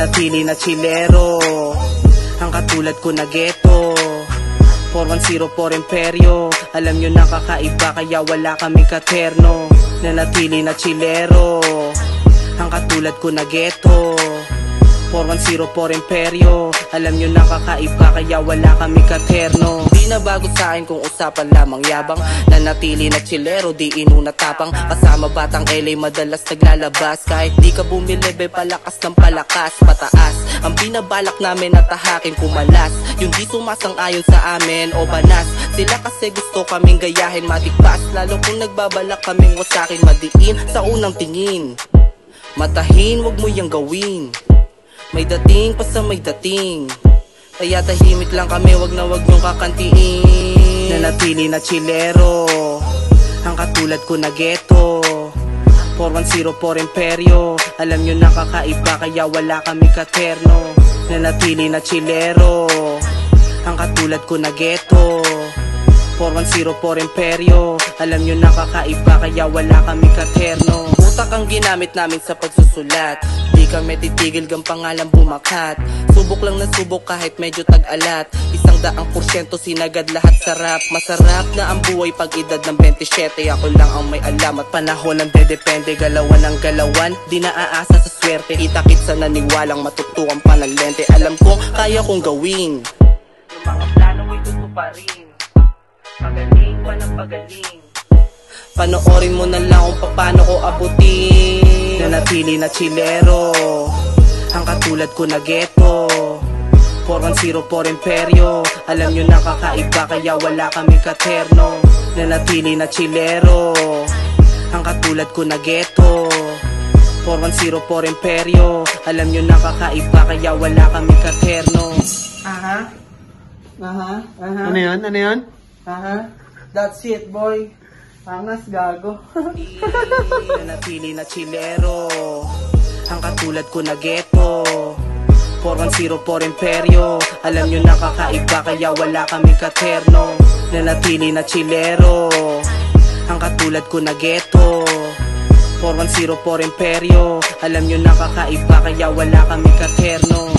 nanatili na chilero, ang katulad ko na ghetto. 4104 Imperyo, alam nyo na kakaiba kaya wala kami katerno. Nanatili na chilero, ang katulad ko na ghetto. 4104 Imperyo, alam nyo na kakaiba kaya wala kami katerno. Di na bago sa akin kung usapan lamang yabang. Nanatili na chilero, di inunatapang. Kasama batang LA madalas naglalabas. Kahit di ka bumili be palakas ng palakas. Pataas, ang binabalak namin at tahakin kumalas. Yung di sumasang-ayon sa amin o banas. Sila kasi gusto kaming gayahin matikpas. Lalo kung nagbabalak kaming wasakin madiin sa unang tingin. Matahin, wag mo yang gawin. May dating pa sa may dating. Kaya tahimik lang kami, wag na wag nyong kakantiin. Nanatili na chilero, ang katulad ko na ghetto. 4104 Imperyo, alam nyo na kakaiba kaya wala kami katerno. Nanatili na chilero, ang katulad ko na ghetto. 4104 Imperyo, alam nyo na kakaiba kaya wala kami katerno. Utak ang ginamit namin sa pagsusulat. Di kami titigil gang pangalan bumakat. Subok lang na subok kahit medyo tag-alat. 100% sinagad lahat sa rap. Masarap na ang buhay pag edad ng 27. Ako lang ang may alam at panahon ang dedepende. Galawan ng galawan, di naaasa sa swerte. Itakit sa naniwalang matutukan pa ng lente. Alam kong kaya kong gawin. Yung mga plano mo'y tutuparin. Pagaling pa ng pagaling. Panoorin mo na lang kung paano ko abutin. Nanatili na chilero, ang katulad ko na ghetto. 4104 Imperyo, alam nyo na kakaiba kaya wala kami katerno. Nanatili na chilero, ang katulad ko na ghetto. 4104 Imperyo, alam nyo na kakaiba kaya wala kami katerno. Aha. Aha. Aha. Ano yun? Ano yun? Aha. That's it, boy. Angas, gago. Nanatili na chilero, ang katulad ko na ghetto. 4104 Imperyo, alam nyo na kakaiba kaya wala kami katerno. Nanatili na chilero, ang katulad ko na ghetto. 4104 Imperyo, alam nyo na kakaiba kaya wala kami katerno.